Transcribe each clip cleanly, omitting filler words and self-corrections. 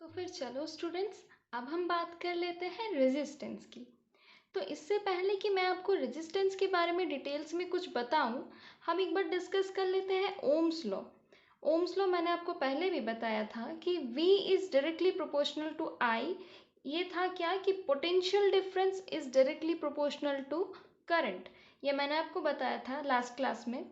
तो फिर चलो स्टूडेंट्स, अब हम बात कर लेते हैं रेजिस्टेंस की। तो इससे पहले कि मैं आपको रेजिस्टेंस के बारे में डिटेल्स में कुछ बताऊं, हम एक बार डिस्कस कर लेते हैं ओम्स लॉ। ओम्स लॉ मैंने आपको पहले भी बताया था कि V is directly proportional to I। ये था क्या कि potential difference is directly proportional to current. ये मैंने आपको बताया था लास्ट क्लास में।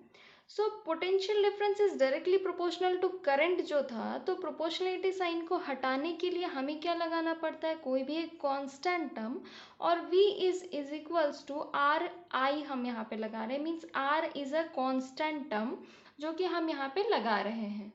So potential difference is directly proportional to current जो था, तो प्रोपोर्शनलिटी साइन को हटाने के लिए हमें क्या लगाना पड़ता है, कोई भी एक कांस्टेंट टर्म, और V is equals to R I हम यहाँ पे लगा रहे हैं। Means R is a constant term जो कि हम यहाँ पे लगा रहे हैं।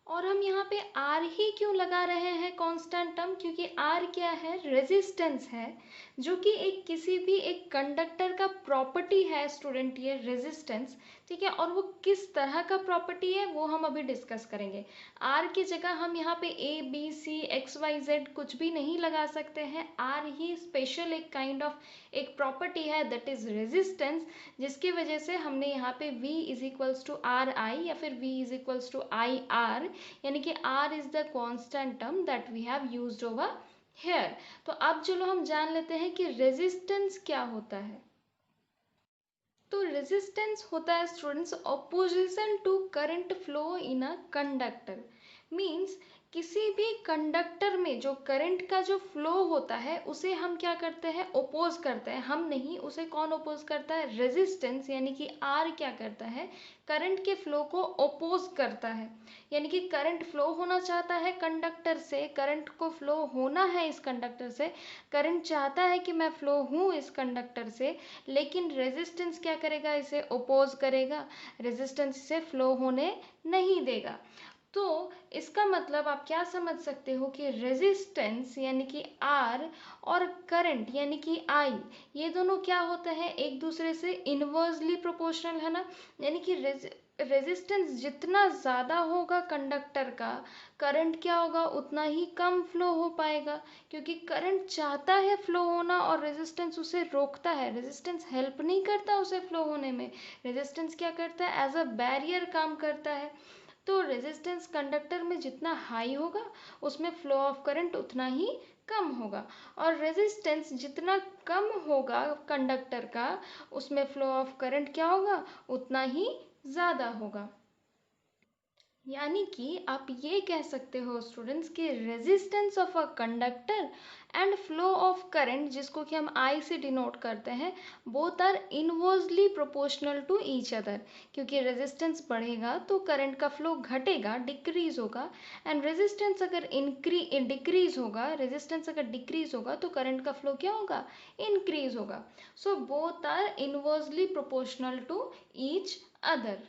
और हम यहाँ पे R ही क्यों लगा रहे हैं कांस्टेंट टर्म, क्योंकि R क्या है, रेजिस्टेंस है, जो कि एक किसी भी एक कंडक्टर का प्रॉपर्टी है स्टूडेंट, ये रेजिस्टेंस। ठीक है, और वो किस तरह का प्रॉपर्टी है वो हम अभी डिस्कस करेंगे। R की जगह हम यहाँ पे A B C X Y Z कुछ भी नहीं लगा सकते हैं। R ही स्पेशल एक काइंड ऑफ एक प्रॉपर्टी है, दैट इज रेजिस्टेंस, जिसकी वजह से हमने यहाँ पे V is equals to R I या फिर V is equals to I R, यानी कि R is the constant term that we have used over here. तो अब चलो हम जान लेते हैं कि रेजिस्टेंस क्या होता है। तो रेजिस्टेंस होता है students opposition to current flow in a conductor. Means किसी भी कंडक्टर में जो करंट का जो फ्लो होता है उसे हम क्या करते हैं, ओपोज करते हैं। हम नहीं, उसे कौन ओपोज करता है, रेजिस्टेंस, यानी कि आर क्या करता है, करंट के फ्लो को ओपोज करता है। यानी कि करंट फ्लो होना चाहता है कंडक्टर से, करंट को फ्लो होना है इस कंडक्टर से, करंट चाहता है कि मैं फ्लो हूँ इस कंडक्टर से, लेकिन रेजिस्टेंस क्या करेगा, इसे ओपोज करेगा, रेजिस्टेंस इसे फ्लो होने नहीं देगा। तो इसका मतलब आप क्या समझ सकते हो कि रेजिस्टेंस यानी कि R और करंट यानी कि I, ये दोनों क्या होते हैं, एक दूसरे से इनवर्सली प्रोपोर्शनल है ना। यानी कि रेजिस्टेंस जितना ज़्यादा होगा कंडक्टर का, करंट क्या होगा, उतना ही कम फ्लो हो पाएगा, क्योंकि करंट चाहता है फ्लो होना और रेजिस्टेंस उसे रोकता है। रेजिस्टेंस हेल्प नहीं करता उसे फ्लो होने में, रेजिस्टेंस क्या करता है, एज अ बैरियर काम करता है। तो रेजिस्टेंस कंडक्टर में जितना हाई होगा उसमें फ्लो ऑफ करंट उतना ही कम होगा, और रेजिस्टेंस जितना कम होगा कंडक्टर का उसमें फ्लो ऑफ करंट क्या होगा, उतना ही ज़्यादा होगा। यानी कि आप ये कह सकते हो स्टूडेंट्स कि resistance of a conductor and flow of current, जिसको कि हम I से डिनोट करते हैं, both are inversely proportional to each other. क्योंकि रेजिस्टेंस बढ़ेगा तो करंट का फ्लो घटेगा, डिक्रीज होगा, एंड रेजिस्टेंस अगर डिक्रीज होगा, रेजिस्टेंस अगर डिक्रीज होगा तो करंट का फ्लो क्या होगा, इंक्रीज होगा। So both are inversely proportional to each other.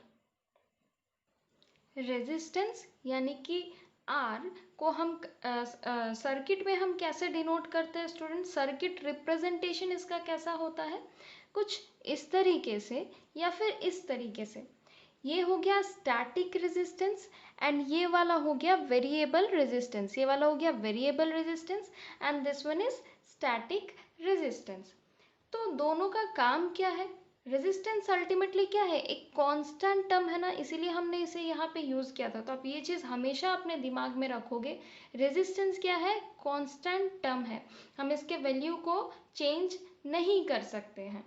Resistance यानी कि R को हम सर्किट में हम कैसे डिनोट करते हैं स्टूडेंट, सर्किट रिप्रेजेंटेशन इसका कैसा होता है, कुछ इस तरीके से या फिर इस तरीके से। ये हो गया स्टैटिक रेजिस्टेंस एंड ये वाला हो गया वेरिएबल रेजिस्टेंस, ये वाला हो गया variable resistance and this one is static resistance. तो दोनों का काम क्या है, रेजिस्टेंस अल्टीमेटली क्या है, एक कांस्टेंट टर्म है ना, इसीलिए हमने इसे यहाँ पे यूज़ किया था। तो आप ये चीज़ हमेशा अपने दिमाग में रखोगे, रेजिस्टेंस क्या है, कांस्टेंट टर्म है, हम इसके वैल्यू को चेंज नहीं कर सकते हैं।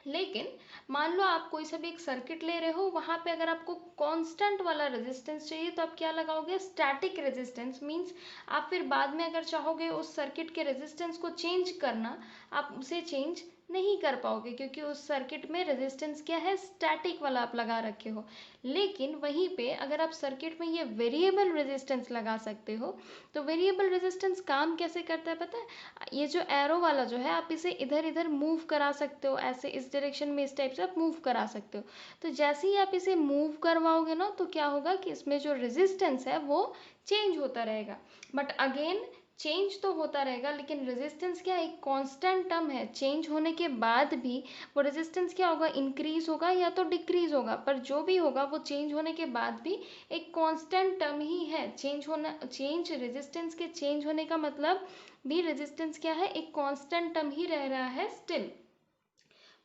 लेकिन मान लो आप कोई सा भी एक सर्किट ले रहे हो, वहाँ पे अगर आपको कांस्टेंट वाला रेजिस्टेंस चाहिए तो आप क्या लगाओगे, स्टैटिक रेजिस्टेंस। मींस आप फिर बाद में अगर चाहोगे उस सर्किट के रेजिस्टेंस को चेंज करना, आप उसे चेंज नहीं कर पाओगे, क्योंकि उस सर्किट में रेजिस्टेंस क्या है, स्टैटिक वाला आप लगा रखे हो। लेकिन वहीं पे अगर आप सर्किट में ये वेरिएबल रेजिस्टेंस लगा सकते हो, तो वेरिएबल रेजिस्टेंस काम कैसे करता है पता है, ये जो एरो वाला जो है, आप इसे इधर इधर मूव करा सकते हो, ऐसे इस डायरेक्शन में इस टाइप से आप मूव करा सकते हो। तो जैसे ही आप इसे मूव करवाओगे ना, तो क्या होगा कि इसमें जो रेजिस्टेंस है वो चेंज होता रहेगा। बट अगेन चेंज तो होता रहेगा, लेकिन रेजिस्टेंस क्या, एक कांस्टेंट टर्म है, चेंज होने के बाद भी वो रेजिस्टेंस क्या होगा, इंक्रीज होगा या तो डिक्रीज होगा, पर जो भी होगा वो चेंज होने के बाद भी एक कांस्टेंट टर्म ही है। चेंज होना, चेंज रेजिस्टेंस के चेंज होने का मतलब भी रेजिस्टेंस क्या है, एक कांस्टेंट टर्म ही रह रहा है स्टिल।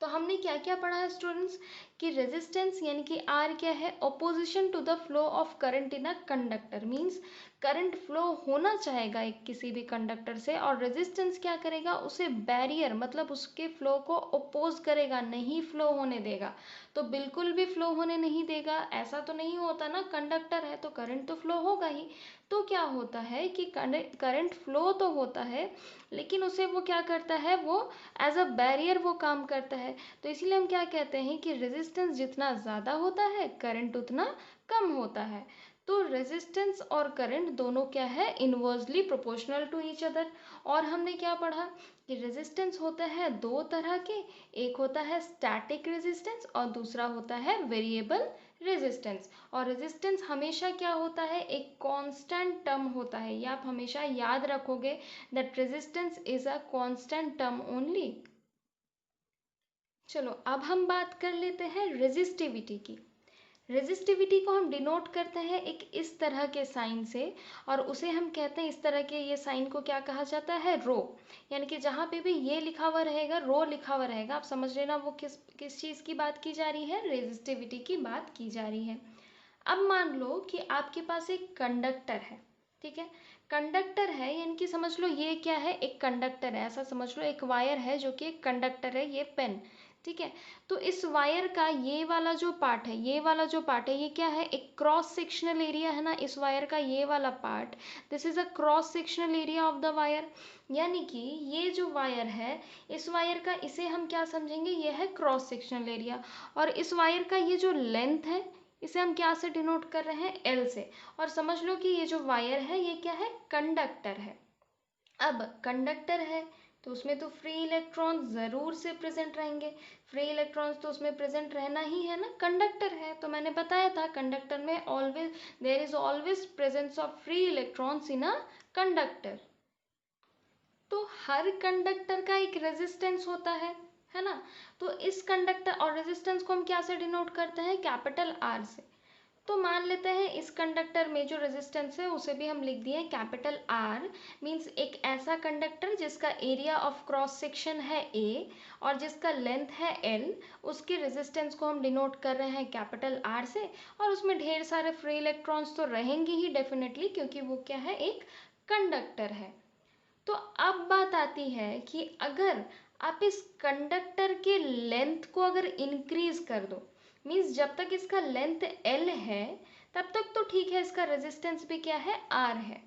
तो हमने क्या क्या पढ़ा है स्टूडेंट्स, कि रेजिस्टेंस यानी कि R क्या है, opposition to the flow of current in a conductor. Means current flow होना चाहेगा एक किसी भी कंडक्टर से, और रेजिस्टेंस क्या करेगा, उसे बैरियर मतलब उसके फ्लो को ओपोज करेगा, नहीं फ्लो होने देगा। तो बिल्कुल भी फ्लो होने नहीं देगा ऐसा तो नहीं होता ना, कंडक्टर है तो करंट तो फ्लो होगा ही। तो क्या होता है कि करंट फ्लो तो होता है, लेकिन उसे वो क्या करता है, वो एज अ बैरियर वो काम करता है। तो इसीलिए हम क्या कहते हैं कि रेजिस्टेंस जितना ज़्यादा होता है करंट उतना कम होता है। तो रेजिस्टेंस और करंट दोनों क्या है, inversely proportional to each other. और हमने क्या पढ़ा कि रेजिस्टेंस होता है दो तरह के, एक होता है स्टैटिक रेजिस्टेंस और दूसरा होता है वेरिएबल रेजिस्टेंस। और रेजिस्टेंस हमेशा क्या होता है, एक कांस्टेंट टर्म होता है। ये आप हमेशा याद रखोगे, that resistance is a constant term only. चलो अब हम बात कर लेते हैं रेजिस्टिविटी की। रेजिस्टिविटी को हम डिनोट करते हैं एक इस तरह के साइन से, और उसे हम कहते हैं, इस तरह के ये साइन को क्या कहा जाता है, रो। यानी कि जहाँ पे भी ये लिखा हुआ रहेगा, रो लिखा हुआ रहेगा, आप समझ लेना वो किस किस चीज़ की बात की जा रही है, रेजिस्टिविटी की बात की जा रही है। अब मान लो कि आपके पास एक कंडक्टर है, ठीक है। कंडक्टर है यानी कि समझ लो ये क्या है, एक कंडक्टर है, ऐसा समझ लो एक वायर है जो कि एक कंडक्टर है, ये पेन, ठीक है। तो इस वायर का ये वाला जो पार्ट है, ये वाला जो पार्ट है, ये क्या है, एक क्रॉस सेक्शनल एरिया है ना इस वायर का, ये वाला part, this is a cross sectional area of the wire. यानी कि ये जो वायर है, इस वायर का, इसे हम क्या समझेंगे, ये है क्रॉस सेक्शनल एरिया। और इस वायर का ये जो लेंथ है, इसे हम क्या से डिनोट कर रहे हैं, एल से। और समझ लो कि ये जो वायर है ये क्या है, कंडक्टर है। अब कंडक्टर है तो उसमें तो फ्री इलेक्ट्रॉन ज़रूर से प्रेजेंट रहेंगे, फ्री इलेक्ट्रॉन्स तो उसमें प्रेजेंट रहना ही है ना, कंडक्टर है। तो मैंने बताया था कंडक्टर में always there is always presence of free electrons in a conductor. तो हर कंडक्टर का एक रेजिस्टेंस होता है ना। तो इस कंडक्टर और रेजिस्टेंस को हम क्या से डिनोट करते हैं, कैपिटल आर से। तो मान लेते हैं इस कंडक्टर में जो रेजिस्टेंस है उसे भी हम लिख दिए कैपिटल आर। मींस एक ऐसा कंडक्टर जिसका एरिया ऑफ क्रॉस सेक्शन है ए और जिसका लेंथ है एल, उसके रेजिस्टेंस को हम डिनोट कर रहे हैं कैपिटल आर से। और उसमें ढेर सारे फ्री इलेक्ट्रॉन्स तो रहेंगे ही डेफिनेटली, क्योंकि वो क्या है, एक कंडक्टर है। तो अब बात आती है कि अगर आप इस कंडक्टर के लेंथ को अगर इंक्रीज कर दो, मीन्स जब तक इसका लेंथ एल है तब तक तो ठीक है, इसका रेजिस्टेंस भी क्या है, आर है।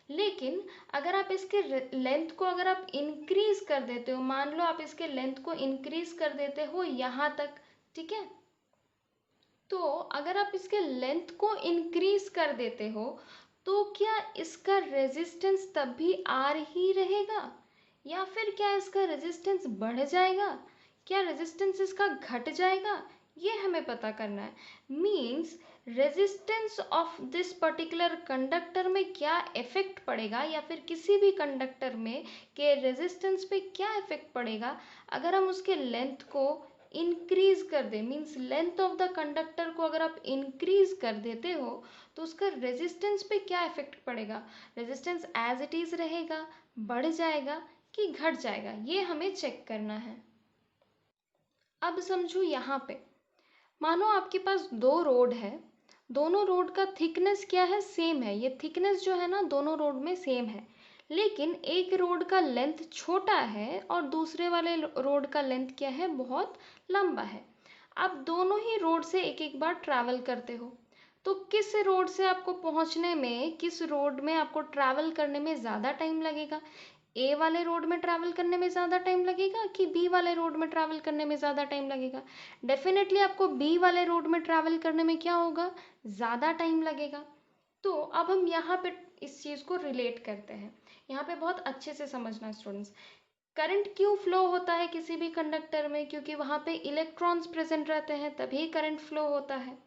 लेकिन अगर आप इसके लेंथ को अगर आप इंक्रीज कर देते हो, मान लो आप इसके लेंथ को इंक्रीज कर देते हो यहाँ तक, ठीक है। तो अगर आप इसके लेंथ को इंक्रीज कर देते हो तो क्या इसका रेजिस्टेंस तब भी आर ही रहेगा, या फिर क्या इसका रेजिस्टेंस बढ़ जाएगा, क्या रेजिस्टेंस इसका घट जाएगा, ये हमें पता करना है। Means resistance of this particular conductor में क्या इफेक्ट पड़ेगा, या फिर किसी भी कंडक्टर में के रेजिस्टेंस पे क्या इफेक्ट पड़ेगा अगर हम उसके लेंथ को इंक्रीज कर दे। Means length of the conductor को अगर आप इंक्रीज कर देते हो तो उसका रेजिस्टेंस पे क्या इफेक्ट पड़ेगा, रेजिस्टेंस एज इट इज रहेगा, बढ़ जाएगा कि घट जाएगा, ये हमें चेक करना है। अब समझो यहाँ पे मानो आपके पास दो रोड है, दोनों रोड का थिकनेस क्या है, सेम है। ये थिकनेस जो है ना दोनों रोड में सेम है, लेकिन एक रोड का लेंथ छोटा है और दूसरे वाले रोड का लेंथ क्या है, बहुत लंबा है। आप दोनों ही रोड से एक एक बार ट्रैवल करते हो, तो किस रोड से आपको पहुंचने में, किस रोड में आपको ट्रैवल करने में ज़्यादा टाइम लगेगा, ए वाले रोड में ट्रैवल करने में ज़्यादा टाइम लगेगा कि बी वाले रोड में ट्रैवल करने में ज़्यादा टाइम लगेगा। डेफिनेटली आपको बी वाले रोड में ट्रैवल करने में क्या होगा, ज़्यादा टाइम लगेगा। तो अब हम यहाँ पे इस चीज़ को रिलेट करते हैं, यहाँ पे बहुत अच्छे से समझना स्टूडेंट्स। करंट क्यों फ्लो होता है किसी भी कंडक्टर में, क्योंकि वहाँ पे इलेक्ट्रॉन्स प्रेजेंट रहते हैं तभी करंट फ्लो होता है।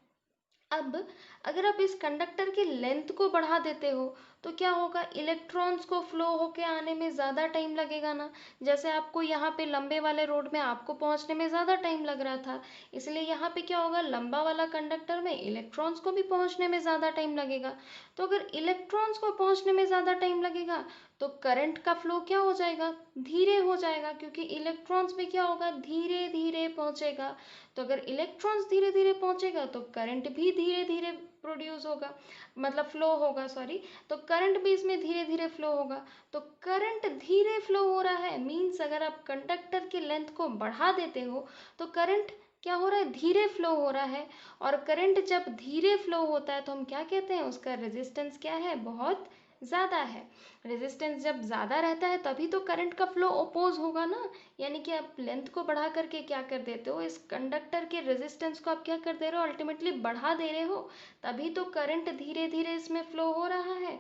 अब अगर आप इस कंडक्टर की लेंथ को बढ़ा देते हो तो क्या होगा, इलेक्ट्रॉन्स को फ्लो होके आने में ज़्यादा टाइम लगेगा ना। जैसे आपको यहाँ पे लंबे वाले रोड में आपको पहुँचने में ज़्यादा टाइम लग रहा था, इसलिए यहाँ पे क्या होगा, लंबा वाला कंडक्टर में इलेक्ट्रॉन्स को भी पहुँचने में ज़्यादा टाइम लगेगा। तो अगर इलेक्ट्रॉन्स को पहुँचने में ज़्यादा टाइम लगेगा तो करंट का फ्लो क्या हो जाएगा, धीरे हो जाएगा, क्योंकि इलेक्ट्रॉन्स में क्या होगा, धीरे धीरे पहुँचेगा। तो अगर इलेक्ट्रॉन्स धीरे धीरे पहुंचेगा तो करंट भी धीरे धीरे प्रोड्यूस होगा, मतलब फ्लो होगा, सॉरी। तो करंट भी इसमें धीरे धीरे फ्लो होगा। तो करंट धीरे फ्लो हो रहा है मीन्स अगर आप कंडक्टर की लेंथ को बढ़ा देते हो तो करंट क्या हो रहा है, धीरे फ्लो हो रहा है। और करंट जब धीरे फ्लो होता है तो हम क्या कहते हैं, उसका रेजिस्टेंस क्या है, बहुत ज़्यादा है। रेजिस्टेंस जब ज़्यादा रहता है तभी तो करंट का फ्लो अपोज होगा ना। यानी कि आप लेंथ को बढ़ा करके क्या कर देते हो, इस कंडक्टर के रेजिस्टेंस को आप क्या कर दे रहे हो, अल्टीमेटली बढ़ा दे रहे हो, तभी तो करंट धीरे धीरे इसमें फ्लो हो रहा है।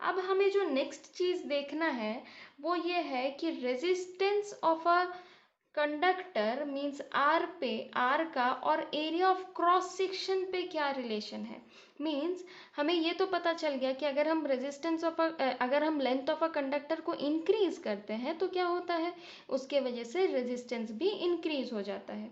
अब हमें जो नेक्स्ट चीज़ देखना है वो ये है कि resistance of a conductor means R पे, आर का और एरिया ऑफ क्रॉस सेक्शन पे क्या रिलेशन है। मीन्स हमें ये तो पता चल गया कि अगर हम रेजिस्टेंस ऑफ अगर हम लेंथ ऑफ अ कंडक्टर को इंक्रीज करते हैं तो क्या होता है, उसके वजह से रेजिस्टेंस भी इंक्रीज हो जाता है।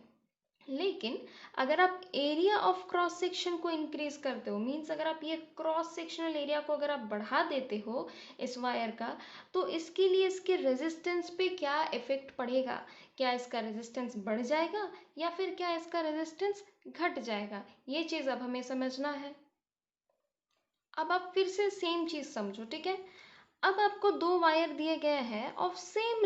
लेकिन अगर आप एरिया ऑफ क्रॉस सेक्शन को इंक्रीज करते हो, मीन्स अगर आप ये क्रॉस सेक्शनल एरिया को अगर आप बढ़ा देते हो इस वायर का, तो इसके लिए इसके रेजिस्टेंस पे क्या इफेक्ट पड़ेगा, क्या इसका रेजिस्टेंस बढ़ जाएगा या फिर क्या इसका रेजिस्टेंस घट जाएगा, ये चीज़ अब हमें समझना है। अब आप फिर से सेम चीज़ समझो, ठीक है। अब आपको दो वायर दिए गए हैं ऑफ सेम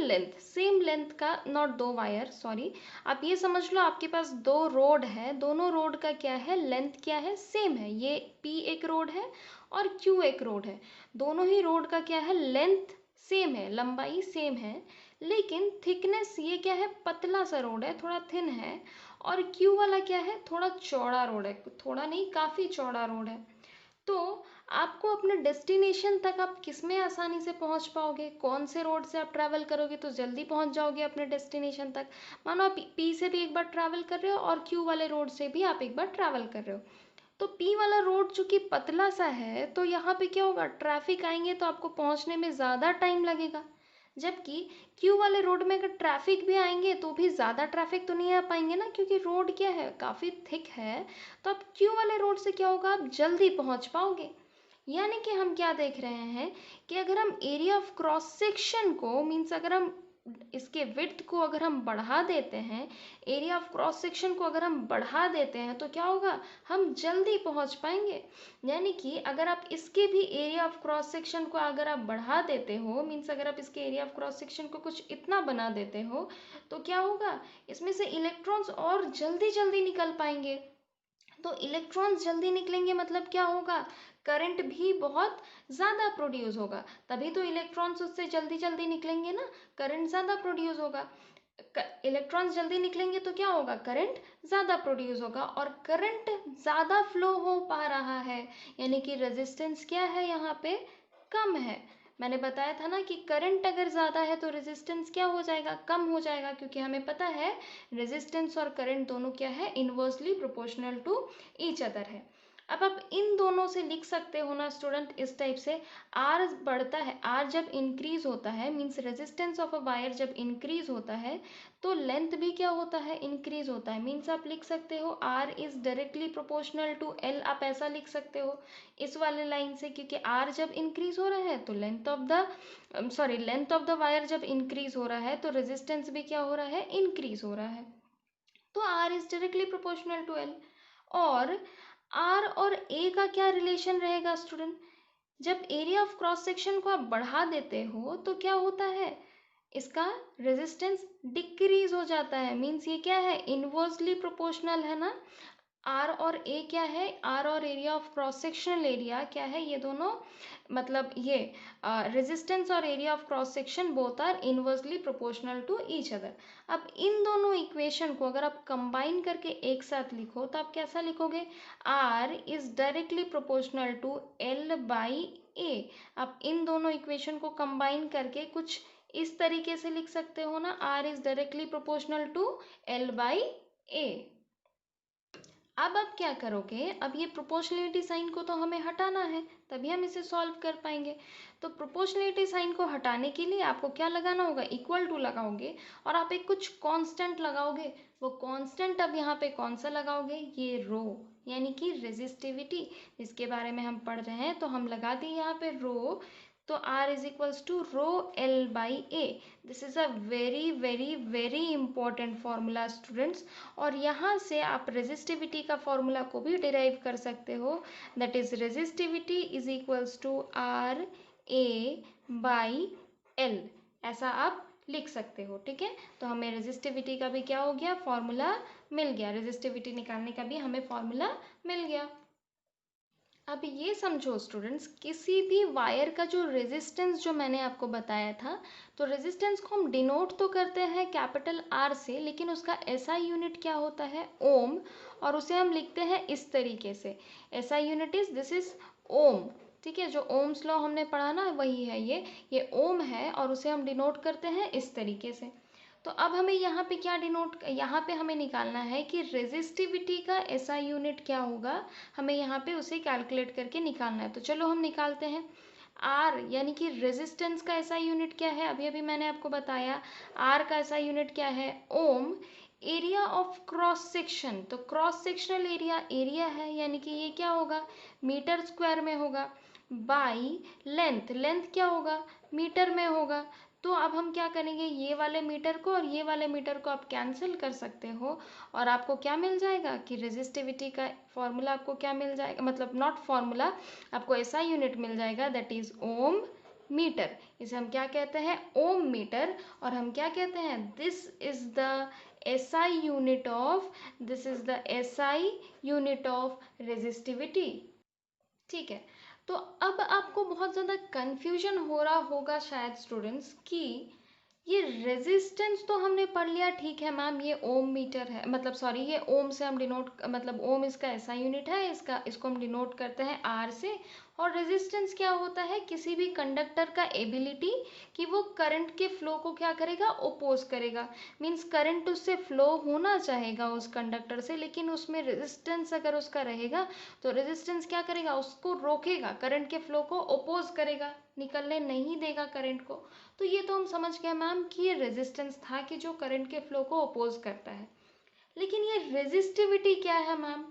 लेंथ का, नॉट दो वायर, सॉरी, आप ये समझ लो आपके पास दो रोड है, दोनों रोड का क्या है, लेंथ क्या है, सेम है। ये P एक रोड है और Q एक रोड है। दोनों ही रोड का क्या है, लेंथ सेम है, लंबाई सेम है, लेकिन थिकनेस ये क्या है, पतला सा रोड है, थोड़ा थिन है। और Q वाला क्या है, थोड़ा चौड़ा रोड है, थोड़ा नहीं काफ़ी चौड़ा रोड है। तो आपको अपने डेस्टिनेशन तक आप किस में आसानी से पहुंच पाओगे, कौन से रोड से आप ट्रैवल करोगे तो जल्दी पहुंच जाओगे अपने डेस्टिनेशन तक। मानो आप पी से भी एक बार ट्रैवल कर रहे हो और क्यू वाले रोड से भी आप एक बार ट्रैवल कर रहे हो। तो पी वाला रोड चूंकि पतला सा है तो यहाँ पे क्या होगा, ट्रैफिक आएंगे तो आपको पहुंचने में ज़्यादा टाइम लगेगा। जबकि क्यू वाले रोड में अगर ट्रैफिक भी आएंगे तो भी ज़्यादा ट्रैफिक तो नहीं आ पाएंगे ना, क्योंकि रोड क्या है, काफ़ी थिक है। तो आप क्यू वाले रोड से क्या होगा, आप जल्दी पहुंच पाओगे। यानी कि हम क्या देख रहे हैं कि अगर हम एरिया ऑफ क्रॉस सेक्शन को, मीन्स अगर हम इसके विड्थ को अगर हम बढ़ा देते हैं, एरिया ऑफ क्रॉस सेक्शन को अगर हम बढ़ा देते हैं तो क्या होगा, हम जल्दी पहुंच पाएंगे। यानी कि अगर आप इसके भी एरिया ऑफ क्रॉस सेक्शन को अगर आप बढ़ा देते हो, मीन्स अगर आप इसके एरिया ऑफ क्रॉस सेक्शन को कुछ इतना बना देते हो, तो क्या होगा, इसमें से इलेक्ट्रॉन्स और जल्दी जल्दी निकल पाएंगे। तो इलेक्ट्रॉन्स जल्दी निकलेंगे मतलब क्या होगा, करंट भी बहुत ज़्यादा प्रोड्यूस होगा, तभी तो इलेक्ट्रॉन्स उससे जल्दी जल्दी निकलेंगे ना, करंट ज़्यादा प्रोड्यूस होगा। इलेक्ट्रॉन्स जल्दी निकलेंगे तो क्या होगा, करंट ज़्यादा प्रोड्यूस होगा, और करंट ज़्यादा फ्लो हो पा रहा है, यानी कि रेजिस्टेंस क्या है यहाँ पे, कम है। मैंने बताया था ना कि करंट अगर ज़्यादा है तो रेजिस्टेंस क्या हो जाएगा, कम हो जाएगा, क्योंकि हमें पता है रेजिस्टेंस और करंट दोनों क्या है, inversely proportional to each other है। अब आप इन दोनों से लिख सकते हो ना स्टूडेंट, इस टाइप से, आर बढ़ता है, आर जब इंक्रीज होता है, means resistance of a wire जब इंक्रीज होता है तो लेंथ भी क्या होता है, इंक्रीज होता है। मीन्स आप लिख सकते हो R is directly proportional to L, आप ऐसा लिख सकते हो इस वाले लाइन से, क्योंकि आर जब इंक्रीज हो रहा है तो लेंथ ऑफ द वायर जब इंक्रीज हो रहा है तो रेजिस्टेंस भी क्या हो रहा है, इंक्रीज हो रहा है। तो R is directly proportional to L. और आर और ए का क्या रिलेशन रहेगा स्टूडेंट, जब एरिया ऑफ क्रॉस सेक्शन को आप बढ़ा देते हो तो क्या होता है, इसका रेजिस्टेंस डिक्रीज हो जाता है। मीन्स ये क्या है, इनवर्सली प्रोपोर्शनल है ना। आर और ए क्या है, आर और area of cross sectional area क्या है, ये दोनों मतलब ये रेजिस्टेंस और area of cross section both are inversely proportional to each other. अब इन दोनों इक्वेशन को अगर आप कंबाइन करके एक साथ लिखो तो आप कैसा लिखोगे, R is directly proportional to L by A. आप इन दोनों इक्वेशन को कंबाइन करके कुछ इस तरीके से लिख सकते हो ना, R is directly proportional to L by A. अब आप क्या करोगे, अब ये प्रोपोर्शनलिटी साइन को तो हमें हटाना है, तभी हम इसे सॉल्व कर पाएंगे। तो प्रोपोर्शनलिटी साइन को हटाने के लिए आपको क्या लगाना होगा, इक्वल टू लगाओगे और आप एक कुछ कांस्टेंट लगाओगे। वो कांस्टेंट अब यहाँ पे कौन सा लगाओगे, ये रो, यानी कि रेजिस्टिविटी जिसके बारे में हम पढ़ रहे हैं, तो हम लगा दिए यहाँ पे रो। तो R is equals to rho L by A. This is a very very very important formula students. और यहाँ से आप रेजिस्टिविटी का फॉर्मूला को भी डिराइव कर सकते हो, that is resistivity is equals to R A by L, ऐसा आप लिख सकते हो। ठीक है, तो हमें रेजिस्टिविटी का भी क्या हो गया, फॉर्मूला मिल गया, रेजिस्टिविटी निकालने का भी हमें फॉर्मूला मिल गया। अब ये समझो स्टूडेंट्स, किसी भी वायर का जो रेजिस्टेंस जो मैंने आपको बताया था, तो रेजिस्टेंस को हम डिनोट तो करते हैं कैपिटल R से, लेकिन उसका SI यूनिट क्या होता है, ओम, और उसे हम लिखते हैं इस तरीके से, SI unit is this is ohm. ठीक है, जो ओम्स लॉ हमने पढ़ा ना वही है ये ओम है, और उसे हम डिनोट करते हैं इस तरीके से। तो अब हमें यहाँ पे क्या डिनोट, यहाँ पे हमें निकालना है कि रेजिस्टिविटी का SI यूनिट क्या होगा, हमें यहाँ पे उसे कैलकुलेट करके निकालना है। तो चलो हम निकालते हैं। R यानी कि रेजिस्टेंस का SI यूनिट क्या है, अभी अभी मैंने आपको बताया। R का SI यूनिट क्या है, ओम। एरिया ऑफ क्रॉस सेक्शन, तो क्रॉस सेक्शनल एरिया है, यानी कि ये क्या होगा, मीटर स्क्वायर में होगा, बाई लेंथ, लेंथ क्या होगा, मीटर में होगा। तो अब हम क्या करेंगे, ये वाले मीटर को और ये वाले मीटर को आप कैंसिल कर सकते हो, और आपको क्या मिल जाएगा कि रेजिस्टिविटी का फॉर्मूला आपको क्या मिल जाएगा, मतलब नॉट फॉर्मूला, आपको ऐसा यूनिट मिल जाएगा, दैट इज ओम मीटर। इसे हम क्या कहते हैं, ओम मीटर। और हम क्या कहते हैं, this is the SI unit of, this is the SI unit of resistivity. ठीक है, तो अब आपको बहुत ज़्यादा कन्फ्यूजन हो रहा होगा शायद स्टूडेंट्स कि ये रेजिस्टेंस तो हमने पढ़ लिया, ठीक है मैम, ये ओम मीटर है, मतलब सॉरी ये ओम से हम डिनोट, मतलब ओम इसका ऐसा यूनिट है, इसको हम डिनोट करते हैं R से। और रेजिस्टेंस क्या होता है, किसी भी कंडक्टर का एबिलिटी कि वो करंट के फ्लो को क्या करेगा, ओपोज करेगा। मीन्स करंट उससे फ्लो होना चाहेगा उस कंडक्टर से, लेकिन उसमें रेजिस्टेंस अगर उसका रहेगा तो रेजिस्टेंस क्या करेगा, उसको रोकेगा, करंट के फ्लो को ओपोज करेगा, निकलने नहीं देगा करंट को। तो ये तो हम समझ गए मैम कि ये रेजिस्टेंस था कि जो करंट के फ्लो को अपोज करता है। लेकिन ये रेजिस्टिविटी क्या है मैम,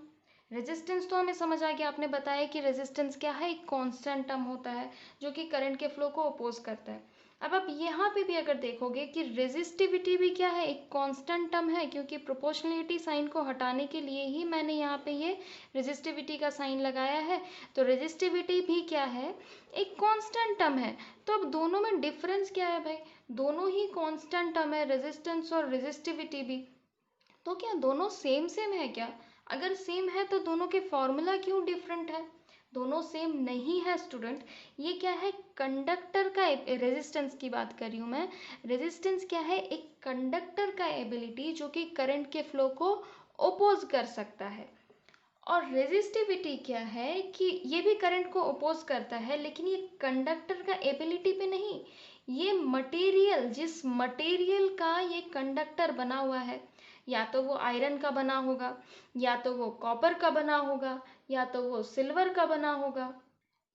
रेजिस्टेंस तो हमें समझ आ गया, आपने बताया कि रेजिस्टेंस क्या है, एक कांस्टेंट टर्म होता है जो कि करंट के फ्लो को अपोज करता है। अब आप यहाँ पे भी अगर देखोगे कि रेजिस्टिविटी भी क्या है, एक कांस्टेंट टर्म है, क्योंकि प्रोपोर्शनलिटी साइन को हटाने के लिए ही मैंने यहाँ पे ये रेजिस्टिविटी का साइन लगाया है। तो रेजिस्टिविटी भी क्या है, एक कांस्टेंट टर्म है। तो अब दोनों में डिफरेंस क्या है भाई, दोनों ही कांस्टेंट टर्म है, रेजिस्टेंस और रेजिस्टिविटी भी। तो क्या दोनों सेम सेम है क्या, अगर सेम है तो दोनों के फॉर्मूला क्यों डिफरेंट है, दोनों सेम नहीं है स्टूडेंट। ये क्या है, कंडक्टर का, रेजिस्टेंस की बात कर रही हूँ मैं, रेजिस्टेंस क्या है, एक कंडक्टर का एबिलिटी जो कि करंट के फ्लो को ओपोज कर सकता है। और रेजिस्टिविटी क्या है कि ये भी करंट को ओपोज करता है, लेकिन ये कंडक्टर का एबिलिटी पे नहीं, ये मटेरियल, जिस मटेरियल का ये कंडक्टर बना हुआ है, या तो वो आयरन का बना होगा, या तो वो कॉपर का बना होगा, या तो वो सिल्वर का बना होगा,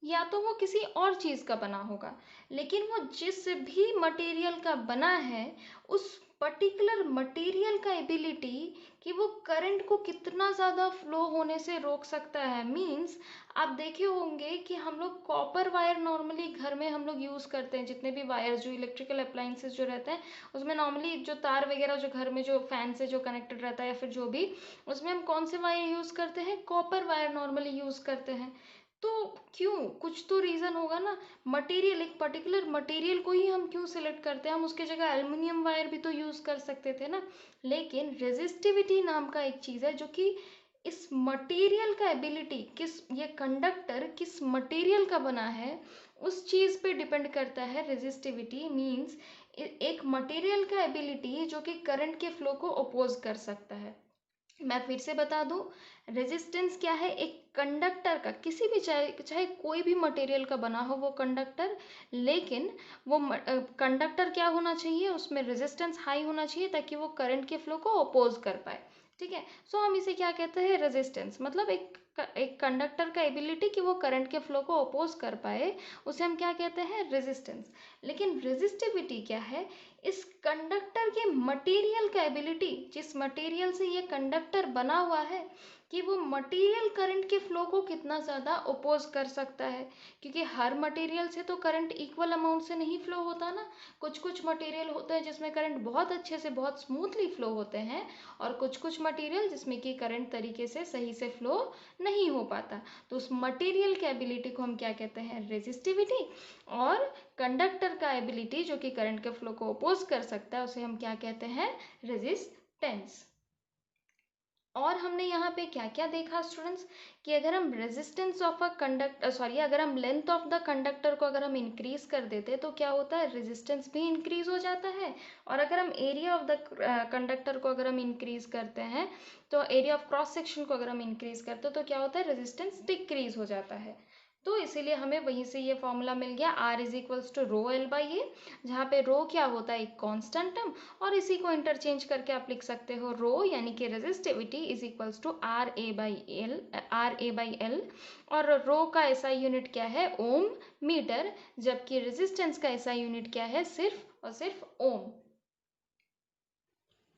या तो वो किसी और चीज़ का बना होगा, लेकिन वो जिस भी मटेरियल का बना है, उस पर्टिकुलर मटेरियल का एबिलिटी कि वो करंट को कितना ज़्यादा फ्लो होने से रोक सकता है। मींस आप देखे होंगे कि हम लोग कॉपर वायर नॉर्मली घर में हम लोग यूज़ करते हैं, जितने भी वायर्स जो इलेक्ट्रिकल अप्लाइंसेस जो रहते हैं उसमें नॉर्मली जो तार वगैरह जो घर में जो फैन से जो कनेक्टेड रहता है या फिर जो भी, उसमें हम कौन से वायर यूज़ करते हैं, कॉपर वायर नॉर्मली यूज़ करते हैं। तो क्यों, कुछ तो रीज़न होगा ना, मटेरियल, एक पर्टिकुलर मटेरियल को ही हम क्यों सिलेक्ट करते हैं, हम उसकी जगह एल्युमिनियम वायर भी तो यूज़ कर सकते थे ना। लेकिन रेजिस्टिविटी नाम का एक चीज़ है जो कि इस मटेरियल का एबिलिटी, किस, ये कंडक्टर किस मटेरियल का बना है उस चीज़ पे डिपेंड करता है। रेजिस्टिविटी मींस एक मटेरियल का एबिलिटी जो कि करंट के फ्लो को अपोज कर सकता है। मैं फिर से बता दूं, रेजिस्टेंस क्या है, एक कंडक्टर का, किसी भी, चाहे चाहे कोई भी मटेरियल का बना हो वो कंडक्टर, लेकिन वो कंडक्टर क्या होना चाहिए, उसमें रेजिस्टेंस हाई होना चाहिए ताकि वो करंट के फ्लो को अपोज कर पाए। ठीक है, सो हम इसे क्या कहते हैं, रेजिस्टेंस, मतलब एक एक कंडक्टर का एबिलिटी कि वो करंट के फ्लो को अपोज कर पाए, उसे हम क्या कहते हैं, रेजिस्टेंस। लेकिन रेजिस्टिविटी क्या है, इस कंडक्टर के मटेरियल का एबिलिटी, जिस मटेरियल से ये कंडक्टर बना हुआ है, कि वो मटेरियल करंट के फ्लो को कितना ज़्यादा अपोज कर सकता है। क्योंकि हर मटेरियल से तो करंट इक्वल अमाउंट से नहीं फ्लो होता ना, कुछ कुछ मटेरियल होते हैं जिसमें करंट बहुत अच्छे से बहुत स्मूथली फ्लो होते हैं, और कुछ कुछ मटेरियल जिसमें कि करंट तरीके से सही से फ्लो नहीं हो पाता। तो उस मटेरियल के एबिलिटी को हम क्या कहते हैं, रेजिस्टिविटी। और कंडक्टर का एबिलिटी जो कि करंट के फ्लो को अपोज कर सकता है, उसे हम क्या कहते हैं, रेजिस्टेंस। और हमने यहाँ पे क्या क्या देखा स्टूडेंट्स, कि अगर हम रेजिस्टेंस ऑफ अ अगर हम लेंथ ऑफ द कंडक्टर को अगर हम इंक्रीज कर देते तो क्या होता है, रेजिस्टेंस भी इंक्रीज हो जाता है। और अगर हम एरिया ऑफ द कंडक्टर को अगर हम इंक्रीज करते हैं, तो एरिया ऑफ क्रॉस सेक्शन को अगर हम इंक्रीज करते हैं तो क्या होता है, रेजिस्टेंस डिक्रीज हो जाता है। तो इसीलिए हमें वहीं से ये फॉर्मूला मिल गया, R is equals to rho L by A, जहाँ पे रो क्या होता है, एक कांस्टेंट टर्म, और इसी को इंटरचेंज करके आप लिख सकते हो रो यानी कि resistivity is equals to R A/L, और रो का एसआई यूनिट क्या है, ओम मीटर, जबकि रेजिस्टेंस का एसआई यूनिट क्या है, सिर्फ और सिर्फ ओम।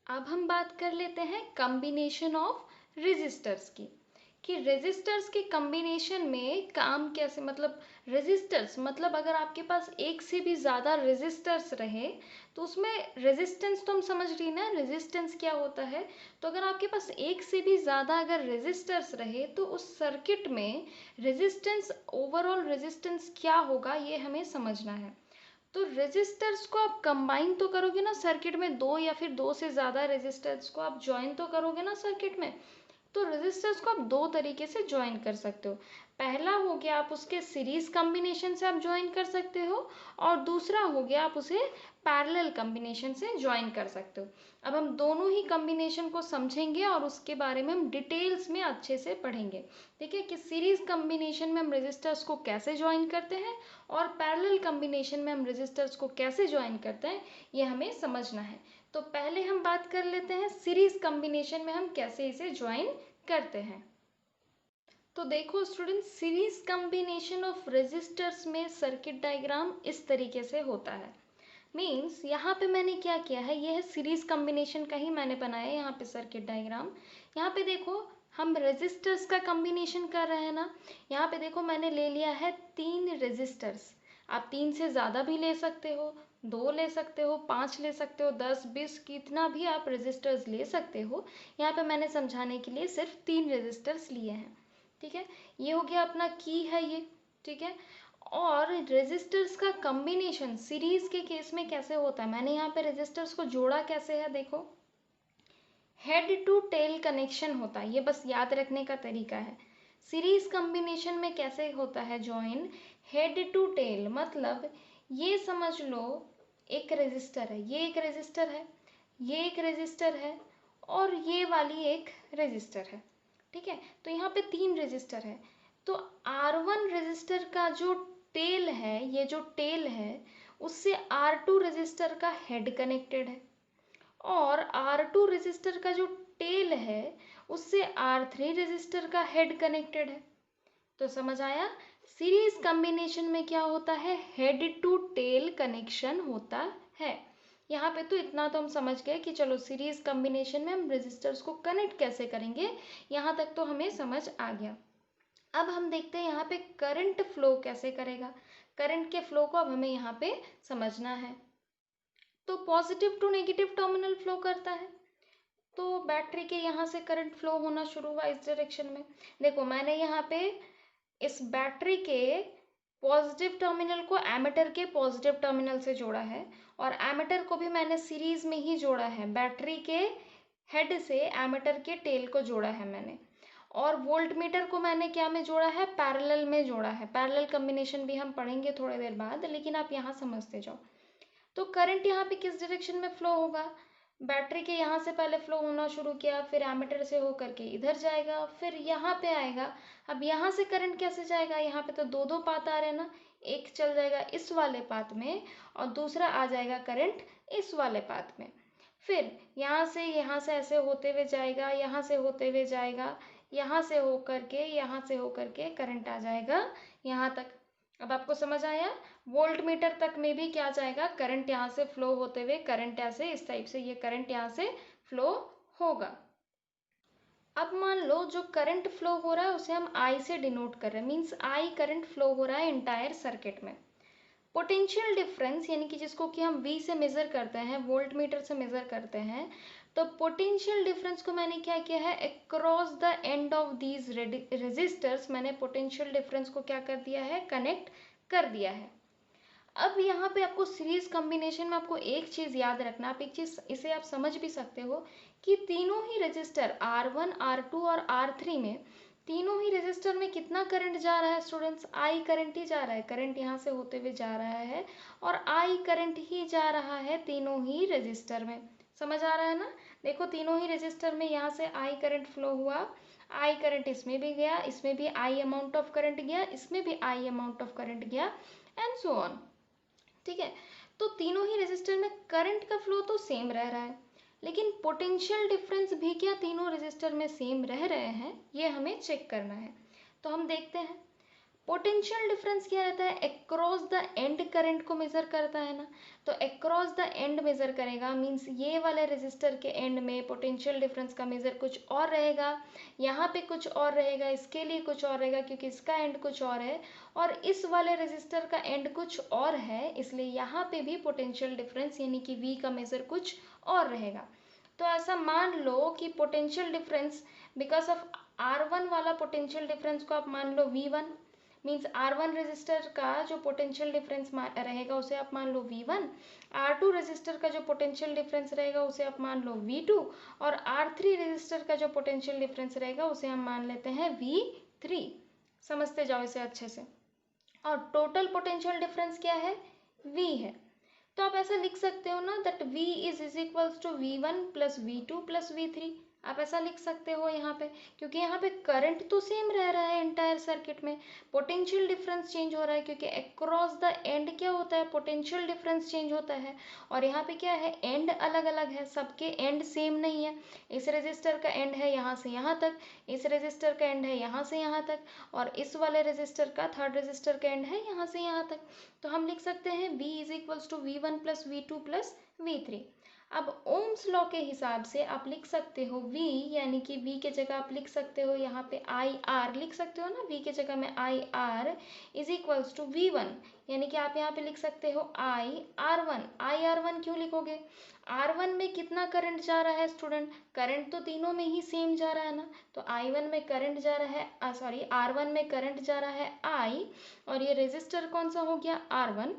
अब हम बात कर लेते हैं कॉम्बिनेशन ऑफ रेजिस्टर्स की, कि रेजिस्टर्स के कॉम्बिनेशन में काम कैसे, मतलब रेजिस्टर्स मतलब अगर आपके पास एक से भी ज़्यादा रेजिस्टर्स रहे तो उसमें रेजिस्टेंस, तो हम समझ रही ना रेजिस्टेंस क्या होता है। तो अगर आपके पास एक से भी ज़्यादा अगर रेजिस्टर्स रहे तो उस सर्किट में रेजिस्टेंस, ओवरऑल रेजिस्टेंस क्या होगा, ये हमें समझना है। तो रेजिस्टर्स को आप कंबाइन तो करोगे ना सर्किट में, दो या फिर दो से ज़्यादा रेजिस्टर्स को आप ज्वाइन तो करोगे ना सर्किट में। तो रेजिस्टर्स को आप दो तरीके से ज्वाइन कर सकते हो। पहला हो गया आप उसके सीरीज कॉम्बिनेशन से आप ज्वाइन कर सकते हो, और दूसरा हो गया आप उसे पैरेलल कॉम्बिनेशन से ज्वाइन कर सकते हो। अब हम दोनों ही कॉम्बिनेशन को समझेंगे और उसके बारे में हम डिटेल्स में अच्छे से पढ़ेंगे। ठीक है, कि सीरीज कॉम्बिनेशन में हम रेजिस्टर्स को कैसे ज्वाइन करते हैं और पैरेलल कॉम्बिनेशन में हम रेजिस्टर्स को कैसे ज्वाइन करते हैं, ये हमें समझना है। तो पहले हम बात कर लेते हैं सीरीज कॉम्बिनेशन में हम कैसे इसे ज्वाइन करते हैं। तो देखो student, series combination of resistors में सर्किट डायग्राम इस तरीके से होता है। मीन्स यहाँ पे मैंने क्या किया है, यह है सीरीज कॉम्बिनेशन का ही मैंने बनाया है यहाँ पे सर्किट डायग्राम। यहाँ पे देखो हम रेजिस्टर्स का कॉम्बिनेशन कर रहे हैं ना। यहाँ पे देखो मैंने ले लिया है 3 रेजिस्टर्स। आप 3 से ज़्यादा भी ले सकते हो, 2 ले सकते हो, 5 ले सकते हो, 10 20 कितना भी आप रेजिस्टर्स ले सकते हो। यहाँ पे मैंने समझाने के लिए सिर्फ 3 रेजिस्टर्स लिए हैं। ठीक है, ये हो गया अपना की है ये। ठीक है, और रेजिस्टर्स का कॉम्बिनेशन सीरीज के केस में कैसे होता है, मैंने यहाँ पे रेजिस्टर्स को जोड़ा कैसे है, देखो हेड टू टेल कनेक्शन होता है, ये बस याद रखने का तरीका है। सीरीज कॉम्बिनेशन में कैसे होता है जॉइन, हेड टू टेल, मतलब ये समझ लो एक रेजिस्टर है, ये एक रेजिस्टर है, ये एक रेजिस्टर है, और ये वाली एक रेजिस्टर है। ठीक है, तो यहाँ पे 3 रेजिस्टर है। तो R1 रेजिस्टर का जो टेल है, ये जो टेल है उससे R2 रेजिस्टर का हेड कनेक्टेड है, और R2 रेजिस्टर का जो टेल है उससे R3 रेजिस्टर का हेड कनेक्टेड है। तो समझ आया, सीरीज कॉम्बिनेशन में क्या होता है, हेड टू टेल कनेक्शन होता है। यहाँ पे तो इतना तो हम समझ गए कि चलो सीरीज कॉम्बिनेशन में हम रेजिस्टर्स को कनेक्ट कैसे करेंगे, यहाँ तक तो हमें समझ आ गया। अब हम देखते हैं यहाँ पे करंट फ्लो कैसे करेगा। करंट के फ्लो को अब हमें यहाँ पे समझना है। तो positive to negative terminal flow करता है, तो बैटरी के यहाँ से करंट फ्लो होना शुरू हुआ इस डायरेक्शन में। देखो मैंने यहाँ पे इस बैटरी के पॉजिटिव टर्मिनल को एमीटर के पॉजिटिव टर्मिनल से जोड़ा है, और एमीटर को भी मैंने सीरीज में ही जोड़ा है, बैटरी के हेड से एमीटर के टेल को जोड़ा है मैंने। और वोल्ट मीटर को मैंने क्या में जोड़ा है, पैरेलल में जोड़ा है। पैरेलल कॉम्बिनेशन भी हम पढ़ेंगे थोड़ी देर बाद, लेकिन आप यहाँ समझते जाओ। तो करंट यहाँ पे किस डायरेक्शन में फ्लो होगा, बैटरी के यहाँ से पहले फ्लो होना शुरू किया, फिर एमीटर से होकर के इधर जाएगा, फिर यहाँ पे आएगा। अब यहाँ से करंट कैसे जाएगा, यहाँ पे तो दो दो पाथ आ रहे हैं ना, एक चल जाएगा इस वाले पाथ में और दूसरा आ जाएगा करंट इस वाले पाथ में। फिर यहाँ से ऐसे होते हुए जाएगा, यहाँ से होते हुए जाएगा, यहाँ से होकर के करंट आ जाएगा यहाँ तक। अब आपको समझ आया, वोल्ट मीटर तक में भी क्या जाएगा, करंट यहाँ से फ्लो होते हुए, करंट यहाँ से इस टाइप से ये करंट यहाँ से फ्लो होगा। अब मान लो जो करंट फ्लो हो रहा है उसे हम आई से डिनोट कर रहे हैं, मीन्स आई करंट फ्लो हो रहा है इंटायर सर्किट में। पोटेंशियल डिफरेंस यानी कि जिसको कि हम V से मेजर करते हैं, वोल्ट मीटर से मेजर करते हैं, तो पोटेंशियल डिफरेंस को मैंने क्या किया है, across the end of these resistors मैंने पोटेंशियल डिफरेंस को क्या कर दिया है, कनेक्ट कर दिया है। अब यहाँ पे आपको सीरीज कॉम्बिनेशन में आपको एक चीज़ याद रखना, आप एक चीज़ इसे आप समझ भी सकते हो कि तीनों ही रजिस्टर R1, R2 और R3 में, तीनों ही रजिस्टर में कितना करंट जा रहा है स्टूडेंट्स, आई करंट ही जा रहा है, करंट यहाँ से होते हुए जा रहा है और आई करंट ही जा रहा है तीनों ही रजिस्टर में। समझ आ रहा है ना, देखो तीनों ही रजिस्टर में यहाँ से आई करंट फ्लो हुआ, आई करंट इसमें भी गया, इसमें भी आई अमाउंट ऑफ करंट गया, इसमें भी आई अमाउंट ऑफ करंट गया, एंड सो ऑन। ठीक है, तो तीनों ही रेजिस्टर में करंट का फ्लो तो सेम रह रहा है, लेकिन पोटेंशियल डिफरेंस भी क्या तीनों रेजिस्टर में सेम रह रहे हैं, ये हमें चेक करना है। तो हम देखते हैं पोटेंशियल डिफरेंस क्या रहता है, अक्रॉस द एंड करंट को मेजर करता है ना, तो अक्रॉस द एंड मेजर करेगा, मींस ये वाले रेजिस्टर के एंड में पोटेंशियल डिफरेंस का मेजर कुछ और रहेगा, यहाँ पे कुछ और रहेगा, इसके लिए कुछ और रहेगा क्योंकि इसका एंड कुछ और है, और इस वाले रेजिस्टर का एंड कुछ और है, इसलिए यहाँ पे भी पोटेंशियल डिफरेंस यानी कि V का मेजर कुछ और रहेगा। तो ऐसा मान लो कि potential difference because of R1 वाला पोटेंशियल डिफरेंस को आप मान लो V1, मीन्स R1 रेजिस्टर का जो पोटेंशियल डिफरेंस रहेगा उसे आप मान लो V1, R2 रेजिस्टर का जो पोटेंशियल डिफरेंस रहेगा उसे आप मान लो V2, और R3 रेजिस्टर का जो पोटेंशियल डिफरेंस रहेगा उसे हम मान लेते हैं V3। समझते जाओ इसे अच्छे से। और टोटल पोटेंशियल डिफरेंस क्या है, V है। तो आप ऐसा लिख सकते हो ना that V is equals to V1 plus V2 plus V3, आप ऐसा लिख सकते हो यहाँ पे, क्योंकि यहाँ पे करंट तो सेम रह रहा है इंटायर सर्किट में, पोटेंशियल डिफरेंस चेंज हो रहा है क्योंकि अक्रॉस द एंड क्या होता है, पोटेंशियल डिफरेंस चेंज होता है, और यहाँ पे क्या है, एंड अलग अलग है, सबके एंड सेम नहीं है। इस रेजिस्टर का एंड है यहाँ से यहाँ तक, इस रेजिस्टर का एंड है यहाँ से यहाँ तक, और इस वाले रेजिस्टर का थर्ड रेजिस्टर का एंड है यहाँ से यहाँ तक। तो हम लिख सकते हैं V is equals to V1 plus V2 plus V3। अब ओम्स लॉ के हिसाब से आप लिख सकते हो V, यानी कि V के जगह आप लिख सकते हो यहाँ पे IR लिख सकते हो ना, V के जगह में IR is equals to V1, यानी कि आप यहाँ पे लिख सकते हो IR1। IR1 क्यों लिखोगे, R1 में कितना करंट जा रहा है स्टूडेंट, करंट तो तीनों में ही सेम जा रहा है ना, तो I1 में करंट जा रहा है R1 में करंट जा रहा है I, और ये रेजिस्टर कौन सा हो गया R1,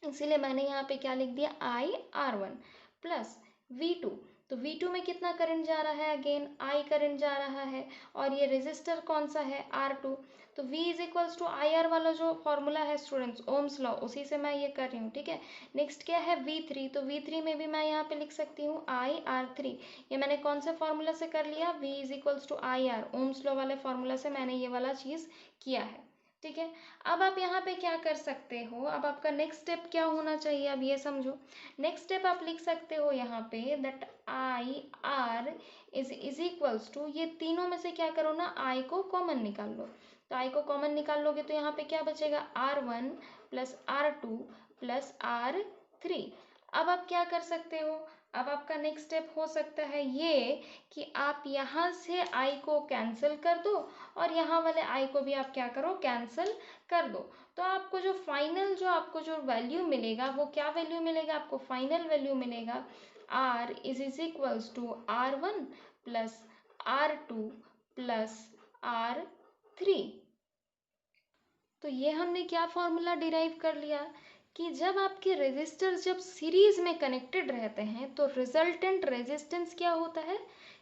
इसीलिए मैंने यहाँ पे क्या लिख दिया IR1 प्लस V2। तो V2 में कितना करंट जा रहा है, अगेन I करंट जा रहा है, और ये रेजिस्टर कौन सा है R2। तो V is equals to IR वाला जो फॉर्मूला है स्टूडेंट्स, ओम्स लॉ, उसी से मैं ये कर रही हूँ। ठीक है, नेक्स्ट क्या है V3, तो V3 में भी मैं यहाँ पे लिख सकती हूँ IR3, ये मैंने कौन से फॉर्मूला से कर लिया, V is equals to IR, Ohm's law वाले फॉर्मूला से मैंने ये वाला चीज़ किया है। ठीक है, अब आप यहाँ पे क्या कर सकते हो, अब आपका नेक्स्ट स्टेप क्या होना चाहिए, अब ये समझो। नेक्स्ट स्टेप आप लिख सकते हो यहाँ पे that IR is equals to, ये तीनों में से क्या करो ना, I को कॉमन निकाल लो, तो I को कॉमन निकाल लोगे तो यहाँ पे क्या बचेगा, R1 plus R2 plus R3। अब आप क्या कर सकते हो, अब आपका नेक्स्ट स्टेप हो सकता है ये कि आप यहाँ से I को कैंसिल कर दो, और यहाँ वाले I को भी आप क्या करो, कैंसिल कर दो। तो आपको जो फाइनल आपको जो वैल्यू मिलेगा वो क्या वैल्यू मिलेगा, आपको फाइनल वैल्यू मिलेगा R is equals to R1 plus R2 plus R3। तो ये हमने क्या फॉर्मूला डिराइव कर लिया कि जब आपके रेजिस्टर्स जब सीरीज में कनेक्टेड रहते हैं तो रिजल्टेंट रेजिस्टेंस क्या होता है,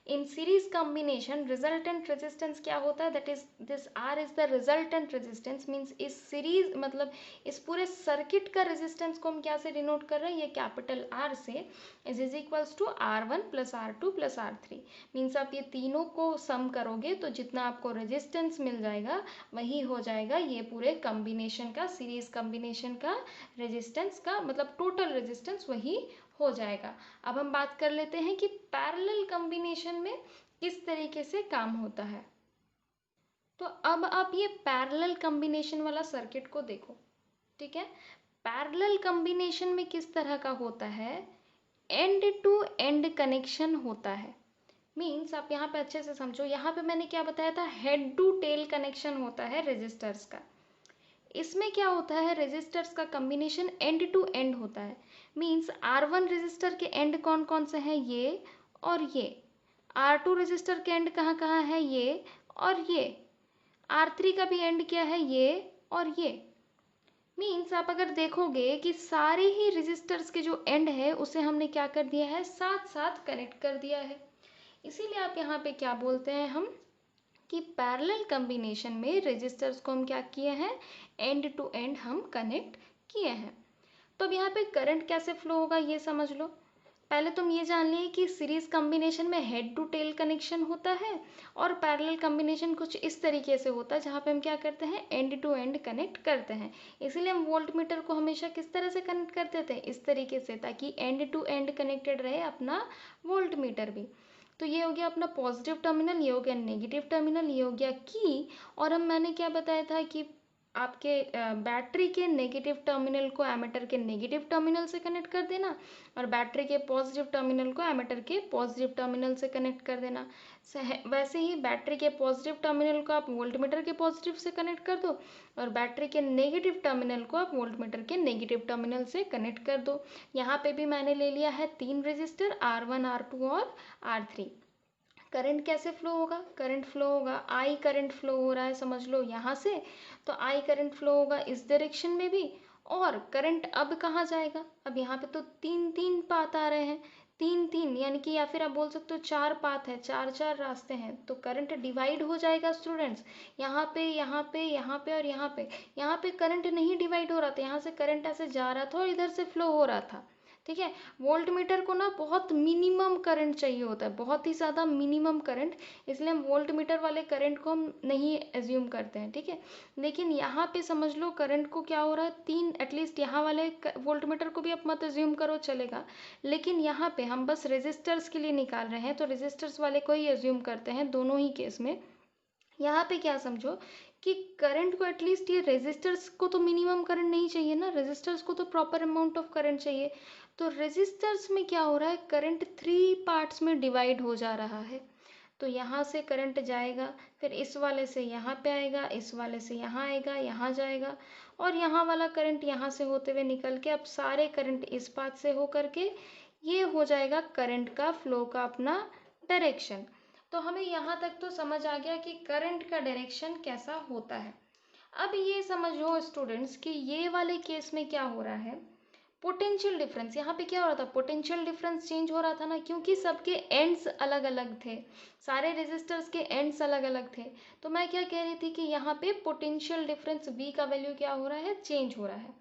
in series combination resultant resistance क्या होता है, that is this R is the resultant resistance, means इस सीरीज मतलब इस पूरे सर्किट का रेजिस्टेंस को हम क्या से डिनोट कर रहे हैं, ये कैपिटल R से, is equals to R1 plus R2 plus R3। Means आप ये तीनों को सम करोगे तो जितना आपको रेजिस्टेंस मिल जाएगा वही हो जाएगा ये पूरे कॉम्बिनेशन का, सीरीज कॉम्बिनेशन का रेजिस्टेंस का, मतलब टोटल रेजिस्टेंस वही हो जाएगा। अब हम बात कर लेते हैं कि पैरेलल कॉम्बिनेशन में किस तरीके से काम होता है। तो अब आप ये पैरेलल कॉम्बिनेशन वाला सर्किट को देखो, ठीक है। पैरेलल कॉम्बिनेशन में किस तरह का होता है, एंड टू एंड कनेक्शन होता है। मीन्स आप यहाँ पे अच्छे से समझो, यहाँ पे मैंने क्या बताया था, हेड टू टेल कनेक्शन होता है रेजिस्टर्स का। इसमें क्या होता है, रेजिस्टर्स का कॉम्बिनेशन एंड टू एंड होता है। मीन्स R1 रेजिस्टर के एंड कौन कौन से हैं, ये और ये। R2 रेजिस्टर के एंड कहाँ कहाँ है, ये और ये। R3 का भी एंड क्या है, ये और ये। मीन्स आप अगर देखोगे कि सारे ही रेजिस्टर्स के जो एंड है उसे हमने क्या कर दिया है, साथ साथ कनेक्ट कर दिया है। इसीलिए आप यहाँ पे क्या बोलते हैं हम, कि पैरेलल कॉम्बिनेशन में रेजिस्टर्स को हम क्या किए हैं, एंड टू एंड हम कनेक्ट किए हैं। तो अब यहाँ पे करंट कैसे फ्लो होगा ये समझ लो। पहले तुम ये जान लिए कि सीरीज कॉम्बिनेशन में हेड टू टेल कनेक्शन होता है और पैरेलल कॉम्बिनेशन कुछ इस तरीके से होता है जहाँ पे हम क्या करते हैं, एंड टू एंड कनेक्ट करते हैं। इसीलिए हम वोल्ट मीटर को हमेशा किस तरह से कनेक्ट करते थे, इस तरीके से, ताकि एंड टू एंड कनेक्टेड रहे अपना वोल्ट मीटर भी। तो ये हो गया अपना पॉजिटिव टर्मिनल, ये हो गया नेगेटिव टर्मिनल, ये हो गया की। और हम मैंने क्या बताया था कि आपके बैटरी के नेगेटिव टर्मिनल को एमीटर के नेगेटिव टर्मिनल से कनेक्ट कर देना और बैटरी के पॉजिटिव टर्मिनल को एमीटर के पॉजिटिव टर्मिनल से कनेक्ट कर देना। वैसे ही बैटरी के पॉजिटिव टर्मिनल को आप वोल्टमीटर के पॉजिटिव से कनेक्ट कर दो और बैटरी के नेगेटिव टर्मिनल को आप वोल्टमीटर के नेगेटिव टर्मिनल से कनेक्ट कर दो। यहाँ पे भी मैंने ले लिया है 3 रेजिस्टर R1, R2 और R3। करंट कैसे फ्लो होगा, करंट फ्लो होगा, आई करंट फ्लो हो रहा है समझ लो यहाँ से, तो आई करंट फ्लो होगा इस डायरेक्शन में भी। और करंट अब कहाँ जाएगा, अब यहाँ पे तो तीन तीन पाथ आ रहे हैं, तीन तीन यानी कि, या फिर आप बोल सकते हो 4 पाथ है, 4 4 रास्ते हैं, तो करंट डिवाइड हो जाएगा स्टूडेंट्स। यहाँ पे यहाँ पे यहाँ पे और यहाँ पे। यहाँ पे करंट नहीं डिवाइड हो रहा था, यहाँ से करंट ऐसे जा रहा था और इधर से फ्लो हो रहा था, ठीक है। वोल्ट मीटर को ना बहुत मिनिमम करंट चाहिए होता है, बहुत ही ज़्यादा मिनिमम करंट, इसलिए हम वोल्ट मीटर वाले करंट को हम नहीं एज्यूम करते हैं, ठीक है। लेकिन यहाँ पे समझ लो करंट को क्या हो रहा है, तीन एटलीस्ट यहाँ वाले वोल्ट मीटर को भी आप मत एज्यूम करो चलेगा, लेकिन यहाँ पे हम बस रेजिस्टर्स के लिए निकाल रहे हैं तो रेजिस्टर्स वाले को ही एज्यूम करते हैं दोनों ही केस में। यहाँ पे क्या समझो कि करंट को एटलीस्ट, ये रेजिस्टर्स को तो मिनिमम करंट नहीं चाहिए ना, रेजिस्टर्स को तो प्रॉपर अमाउंट ऑफ करंट चाहिए। तो रेजिस्टर्स में क्या हो रहा है, करंट 3 पार्ट्स में डिवाइड हो जा रहा है। तो यहाँ से करंट जाएगा, फिर इस वाले से यहाँ पे आएगा, इस वाले से यहाँ आएगा, यहाँ जाएगा, और यहाँ वाला करंट यहाँ से होते हुए निकल के अब सारे करंट इस पाथ से हो करके ये हो जाएगा करंट का फ्लो का अपना डायरेक्शन। तो हमें यहाँ तक तो समझ आ गया कि करंट का डायरेक्शन कैसा होता है। अब ये समझो स्टूडेंट्स कि ये वाले केस में क्या हो रहा है, पोटेंशियल डिफरेंस, यहाँ पे क्या हो रहा था, पोटेंशियल डिफरेंस चेंज हो रहा था ना, क्योंकि सबके एंड्स अलग अलग थे, सारे रेजिस्टर्स के एंड्स अलग अलग थे। तो मैं क्या कह रही थी कि यहाँ पे पोटेंशियल डिफरेंस V का वैल्यू क्या हो रहा है, चेंज हो रहा है।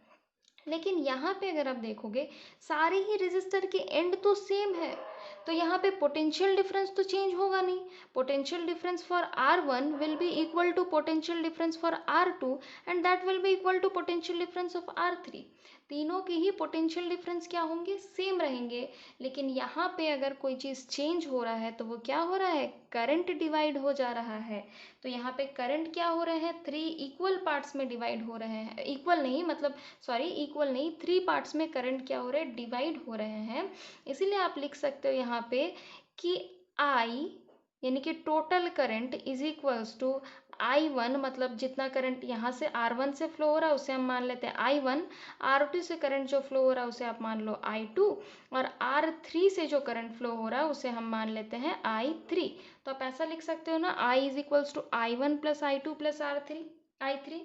लेकिन यहाँ पे अगर आप देखोगे सारे ही रेजिस्टर के एंड तो सेम है, तो यहाँ पे पोटेंशियल डिफरेंस तो चेंज होगा नहीं। Potential difference for R1 will be equal to potential difference for R2 and that will be equal to potential difference of R3। तीनों के ही पोटेंशियल डिफरेंस क्या होंगे, सेम रहेंगे। लेकिन यहाँ पे अगर कोई चीज़ चेंज हो रहा है तो वो क्या हो रहा है, करंट डिवाइड हो जा रहा है। तो यहाँ पे करंट क्या हो रहे हैं, 3 इक्वल पार्ट्स में डिवाइड हो रहे हैं, इक्वल नहीं मतलब सॉरी इक्वल नहीं, 3 पार्ट्स में करंट क्या हो रहे हैं, डिवाइड हो रहे हैं। इसीलिए आप लिख सकते हो यहाँ पे कि I यानी कि total current is equals to I1, मतलब जितना करंट यहाँ से R1 से फ्लो हो रहा है उसे हम मान लेते हैं I1, R2 से करंट जो फ्लो हो रहा है उसे आप मान लो I2, और R3 से जो करंट फ्लो हो रहा है उसे हम मान लेते हैं I3। तो आप ऐसा लिख सकते हो ना, I is equals to I1 plus I2 plus I3।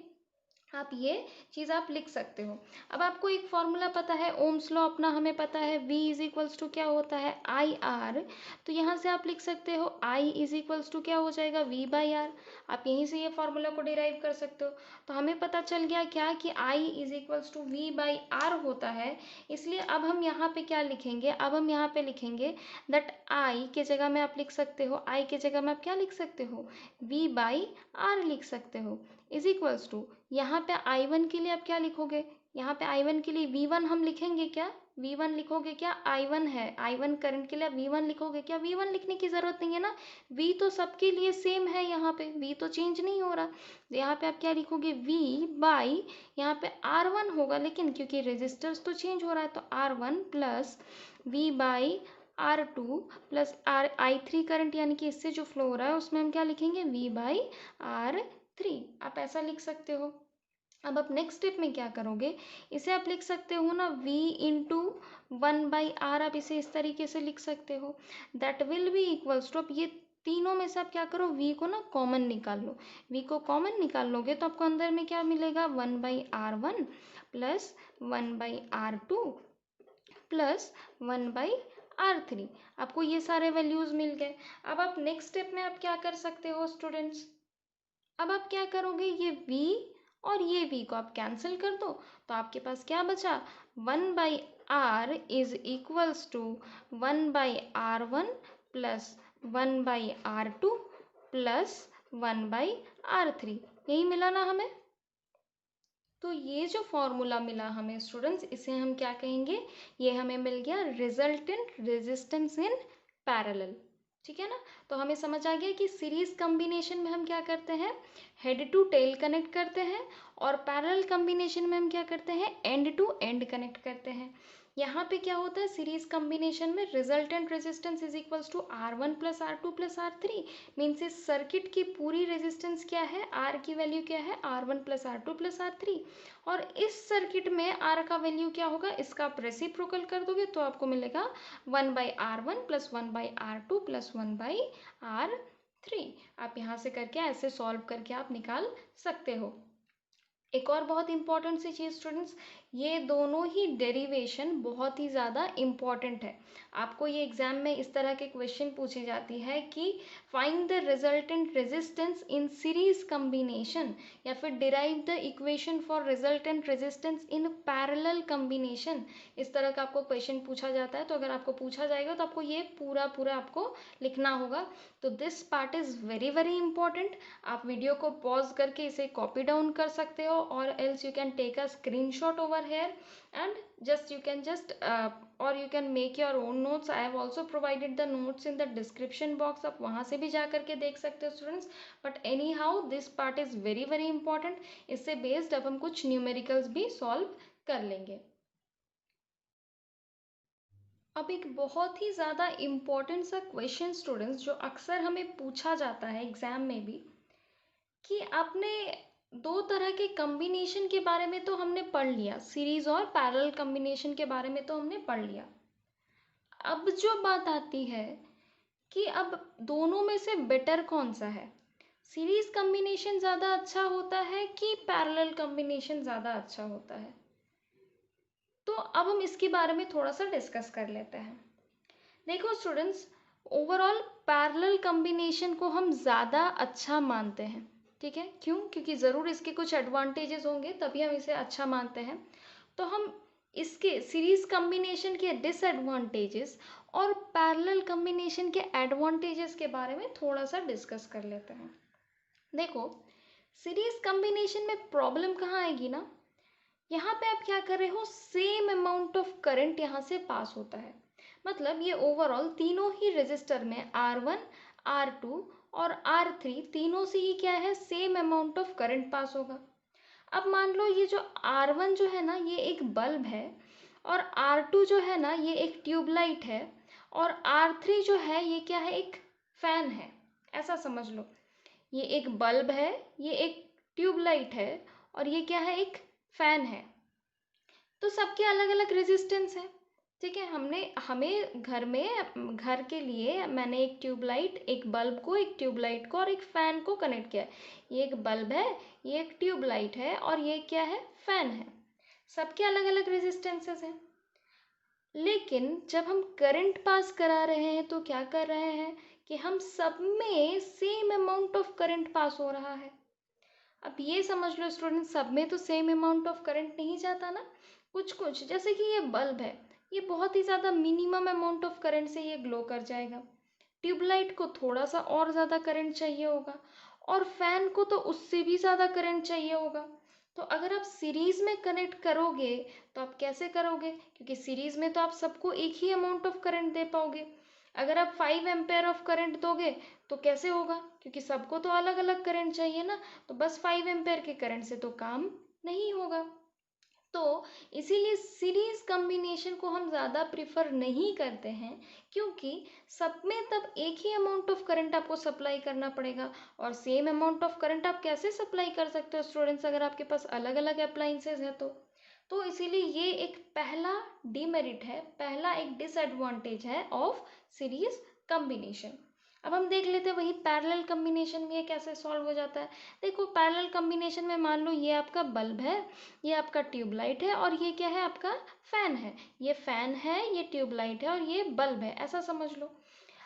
आप ये चीज़ आप लिख सकते हो। अब आपको एक फॉर्मूला पता है, ओम्स लॉ अपना हमें पता है, V इज इक्वल्स टू क्या होता है, IR। तो यहाँ से आप लिख सकते हो I इज इक्वल्स टू क्या हो जाएगा, V बाई R। आप यहीं से ये फॉर्मूला को डिराइव कर सकते हो। तो हमें पता चल गया क्या कि I is equals to V by R होता है। इसलिए अब हम यहाँ पे क्या लिखेंगे, अब हम यहाँ पे लिखेंगे दैट I के जगह में आप लिख सकते हो, I के जगह में आप क्या लिख सकते हो, V बाई R लिख सकते हो, इज इक्वल्स टू यहाँ पे I1 के लिए आप क्या लिखोगे, यहाँ पे I1 के लिए V1 हम लिखेंगे क्या? V1 लिखोगे क्या? I1 है, I1 करंट के लिए V1 लिखोगे क्या? V1 लिखने की ज़रूरत नहीं है ना, V तो सबके लिए सेम है, यहाँ पे V तो चेंज नहीं हो रहा। यहाँ पे आप क्या लिखोगे? V बाई यहाँ पे R1 होगा, लेकिन क्योंकि रेजिस्टर्स तो चेंज हो रहा है तो R1 plus V by R2 plus I3 current, यानी कि इससे जो फ्लो हो रहा है उसमें हम क्या लिखेंगे? V by R3। आप ऐसा लिख सकते हो। अब आप नेक्स्ट स्टेप में क्या करोगे? इसे आप लिख सकते हो ना V इंटू 1/R, आप इसे इस तरीके से लिख सकते हो। That will be equals to, अब ये तीनों में से आप क्या करो? V को ना कॉमन निकाल लो। V को कॉमन निकाल लोगे तो आपको अंदर में क्या मिलेगा? 1/R1 plus 1/R2 plus 1/R3। आपको ये सारे वैल्यूज मिल गए। अब आप नेक्स्ट स्टेप में आप क्या कर सकते हो स्टूडेंट्स? अब आप क्या करोगे? ये v और ये v को आप कैंसिल कर दो, तो आपके पास क्या बचा? 1/r is equals to 1/r1 plus 1/r2 plus 1/r3। यही मिला ना हमें? तो ये जो फॉर्मूला मिला हमें स्टूडेंट्स, इसे हम क्या कहेंगे? ये हमें मिल गया रिजल्टेंट रेजिस्टेंस इन पैरेलल। ठीक है ना? तो हमें समझ आ गया कि सीरीज कॉम्बिनेशन में हम क्या करते हैं? हेड टू टेल कनेक्ट करते हैं, और पैरेलल कॉम्बिनेशन में हम क्या करते हैं? एंड टू एंड कनेक्ट करते हैं। यहाँ पे क्या होता है? सीरीज कॉम्बिनेशन में resultant resistance is equals to R1 plus R2 plus R3। Means इस सर्किट की पूरी रेजिस्टेंस क्या है? R की वैल्यू क्या है? R1 plus R2 plus R3। और इस सर्किट में R का वैल्यू क्या होगा? इसका आप रेसिप्रोकल कर दोगे तो आपको मिलेगा 1/R1 plus 1/R2 plus 1/R3। आप यहाँ से करके ऐसे सॉल्व करके आप निकाल सकते हो। एक और बहुत इंपॉर्टेंट सी चीज़ स्टूडेंट्स, ये दोनों ही डेरिवेशन बहुत ही ज़्यादा इम्पॉर्टेंट है। आपको ये एग्जाम में इस तरह के क्वेश्चन पूछी जाती है कि find the resultant resistance in series combination, या फिर derive the equation for resultant resistance in parallel combination. इस तरह का आपको क्वेश्चन पूछा जाता है। तो अगर आपको पूछा जाएगा तो आपको ये पूरा पूरा आपको लिखना होगा। तो this part is very very important. आप वीडियो को पॉज करके इसे कॉपी डाउन कर सकते हो, और else you can take a screenshot over here and just you can just or you can make your own notes. I have also provided the notes in the description box, आप वहाँ से भी जा करके देख सकते हो students. But any how this part is very very important. इससे बेस्ड अब हम कुछ न्यूमेरिकल्स भी सॉल्व कर लेंगे। अब एक बहुत ही ज़्यादा इम्पॉर्टेंट सा क्वेश्चन स्टूडेंट्स, जो अक्सर हमें पूछा जाता है एग्जाम में भी, कि आपने दो तरह के कॉम्बिनेशन के बारे में तो हमने पढ़ लिया, सीरीज और पैरेलल कॉम्बिनेशन के बारे में तो हमने पढ़ लिया। अब जो बात आती है कि अब दोनों में से बेटर कौन सा है? सीरीज कॉम्बिनेशन ज़्यादा अच्छा होता है कि पैरेलल कॉम्बिनेशन ज़्यादा अच्छा होता है? तो अब हम इसके बारे में थोड़ा सा डिस्कस कर लेते हैं। देखो स्टूडेंट्स, ओवरऑल पैरेलल कॉम्बिनेशन को हम ज़्यादा अच्छा मानते हैं। ठीक है? क्यों? क्योंकि ज़रूर इसके कुछ एडवांटेजेस होंगे, तभी हम इसे अच्छा मानते हैं। तो हम इसके सीरीज कॉम्बिनेशन के डिसएडवांटेजेस और पैरेलल कॉम्बिनेशन के एडवांटेजेस के बारे में थोड़ा सा डिस्कस कर लेते हैं। देखो, सीरीज कॉम्बिनेशन में प्रॉब्लम कहाँ आएगी ना, यहाँ पे आप क्या कर रहे हो? सेम अमाउंट ऑफ करंट यहाँ से पास होता है। मतलब ये ओवरऑल तीनों ही रेजिस्टर में R1, R2 और R3 तीनों से ही क्या है? Same amount of current pass होगा। अब मान लो ये जो R1 जो है ना, ये एक बल्ब है, और R2 जो है ना, ये एक ट्यूबलाइट है, और R3 जो है ये क्या है? एक फैन है। ऐसा समझ लो, ये एक बल्ब है, ये एक ट्यूबलाइट है, और ये क्या है? एक फैन है। तो सबके अलग अलग रेजिस्टेंस है। ठीक है? हमें घर के लिए मैंने एक ट्यूबलाइट, एक बल्ब को, एक ट्यूबलाइट को और एक फैन को कनेक्ट किया है। ये एक बल्ब है, ये एक ट्यूबलाइट है, और ये क्या है? फैन है। सबके अलग अलग रेजिस्टेंसेस हैं। लेकिन जब हम करंट पास करा रहे हैं तो क्या कर रहे हैं कि हम सब में same amount of current pass हो रहा है। अब ये समझ लो स्टूडेंट, सब में तो सेम अमाउंट ऑफ करंट नहीं जाता ना। कुछ कुछ, जैसे कि ये बल्ब है, ये बहुत ही ज़्यादा मिनिमम अमाउंट ऑफ करंट से ये ग्लो कर जाएगा। ट्यूबलाइट को थोड़ा सा और ज़्यादा करंट चाहिए होगा, और फैन को तो उससे भी ज़्यादा करंट चाहिए होगा। तो अगर आप सीरीज में कनेक्ट करोगे तो आप कैसे करोगे, क्योंकि सीरीज में तो आप सबको एक ही अमाउंट ऑफ करंट दे पाओगे। अगर आप 5 एम्पेयर ऑफ करंट दोगे तो कैसे होगा, क्योंकि सबको तो अलग अलग करंट चाहिए ना, तो बस 5 एम्पेयर के करंट से तो काम नहीं होगा। तो इसीलिए सीरीज कॉम्बिनेशन को हम ज़्यादा प्रिफर नहीं करते हैं, क्योंकि सब में तब एक ही अमाउंट ऑफ करंट आपको सप्लाई करना पड़ेगा, और सेम अमाउंट ऑफ करंट आप कैसे सप्लाई कर सकते हो स्टूडेंट्स, अगर आपके पास अलग अलग अप्लाइंसेज है तो इसीलिए ये एक पहला डीमेरिट है, पहला एक डिसएडवांटेज है ऑफ सीरीज कॉम्बिनेशन। अब हम देख लेते हैं वही पैरेलल कॉम्बिनेशन में ये कैसे सॉल्व हो जाता है। देखो पैरेलल कॉम्बिनेशन में मान लो ये आपका बल्ब है, ये आपका ट्यूबलाइट है, और ये क्या है आपका फैन है। ये फैन है, ये ट्यूबलाइट है, और ये बल्ब है, ऐसा समझ लो।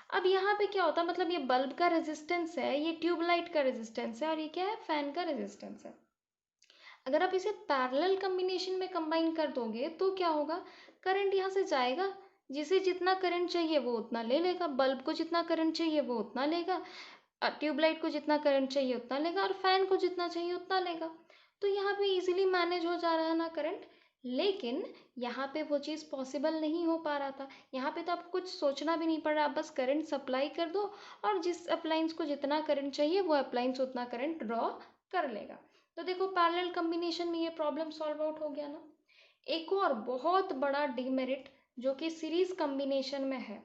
अब यहाँ पे क्या होता है, मतलब ये बल्ब का रेजिस्टेंस है, ये ट्यूबलाइट का रेजिस्टेंस है, और ये क्या है फैन का रेजिस्टेंस है। अगर आप इसे पैरेलल कॉम्बिनेशन में कंबाइन कर दोगे तो क्या होगा, करंट यहाँ से जाएगा, जिसे जितना करंट चाहिए वो उतना ले लेगा, बल्ब को जितना करंट चाहिए वो उतना लेगा, ट्यूबलाइट को जितना करंट चाहिए उतना लेगा, और फैन को जितना चाहिए उतना लेगा। तो यहाँ पे इजीली मैनेज हो जा रहा है ना करंट। लेकिन यहाँ पे वो चीज़ पॉसिबल नहीं हो पा रहा था। यहाँ पे तो आपको कुछ सोचना भी नहीं पड़ रहा, आप बस करंट सप्लाई कर दो, और जिस अप्लायंस को जितना करंट चाहिए वो अप्लायंस उतना करंट ड्रॉ कर लेगा। तो देखो पैरेलल कॉम्बिनेशन में ये प्रॉब्लम सॉल्व आउट हो गया ना। एक और बहुत बड़ा डीमेरिट जो कि सीरीज कॉम्बिनेशन में है,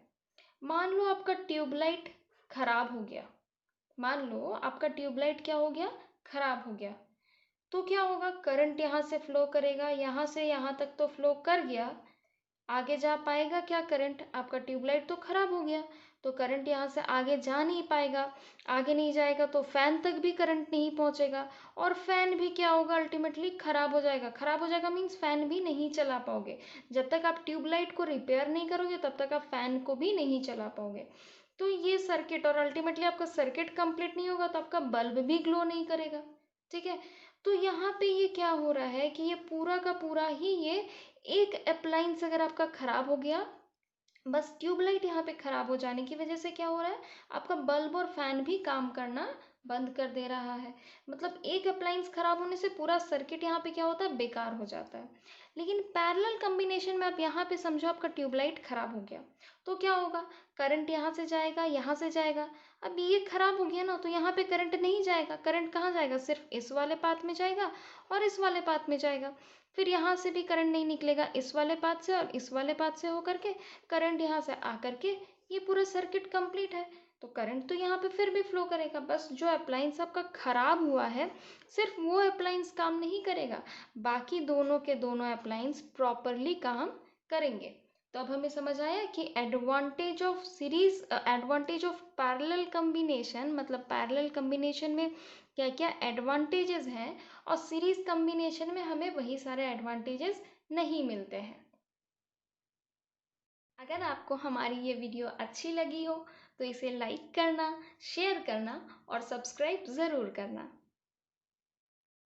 मान लो आपका ट्यूबलाइट खराब हो गया, मान लो आपका ट्यूबलाइट क्या हो गया, खराब हो गया, तो क्या होगा, करंट यहाँ से फ्लो करेगा, यहाँ से यहाँ तक तो फ्लो कर गया, आगे जा पाएगा क्या करंट, आपका ट्यूबलाइट तो खराब हो गया, तो करंट यहाँ से आगे जा नहीं पाएगा, आगे नहीं जाएगा तो फैन तक भी करंट नहीं पहुँचेगा, और फैन भी क्या होगा अल्टीमेटली खराब हो जाएगा। खराब हो जाएगा मीन्स फैन भी नहीं चला पाओगे, जब तक आप ट्यूबलाइट को रिपेयर नहीं करोगे तब तक आप फैन को भी नहीं चला पाओगे। तो ये सर्किट, और अल्टीमेटली आपका सर्किट कंप्लीट नहीं होगा तो आपका बल्ब भी ग्लो नहीं करेगा। ठीक है, तो यहाँ पे ये क्या हो रहा है कि ये पूरा का पूरा ही ये एक अप्लायंस अगर आपका खराब हो गया, बस ट्यूबलाइट यहाँ पे खराब हो जाने की वजह से क्या हो रहा है, आपका बल्ब और फैन भी काम करना बंद कर दे रहा है। मतलब एक अप्लायंस खराब होने से पूरा सर्किट यहाँ पे क्या होता है, बेकार हो जाता है। लेकिन पैरेलल कॉम्बिनेशन में आप यहाँ पे समझो आपका ट्यूबलाइट खराब हो गया, तो क्या होगा, करंट यहाँ से जाएगा, यहाँ से जाएगा। अब ये खराब हो गया ना, तो यहाँ पे करंट नहीं जाएगा, करंट कहाँ जाएगा, सिर्फ इस वाले पाथ में जाएगा और इस वाले पाथ में जाएगा। फिर यहाँ से भी करंट नहीं निकलेगा, इस वाले पाथ से और इस वाले पाथ से होकर के करंट यहाँ से आकर के ये पूरा सर्किट कंप्लीट है। तो करंट तो यहाँ पे फिर भी फ्लो करेगा, बस जो अप्लायंस आपका खराब हुआ है सिर्फ वो अप्लायंस काम नहीं करेगा, बाकी दोनों के दोनों अप्लायंस प्रॉपरली काम करेंगे। तो अब हमें समझ आया कि advantage of series, advantage of parallel combination, मतलब पैरेलल कॉम्बिनेशन में क्या क्या एडवांटेजेस हैं, और सीरीज कॉम्बिनेशन में हमें वही सारे एडवांटेजेस नहीं मिलते हैं। अगर आपको हमारी ये वीडियो अच्छी लगी हो तो इसे लाइक करना, शेयर करना और सब्सक्राइब ज़रूर करना।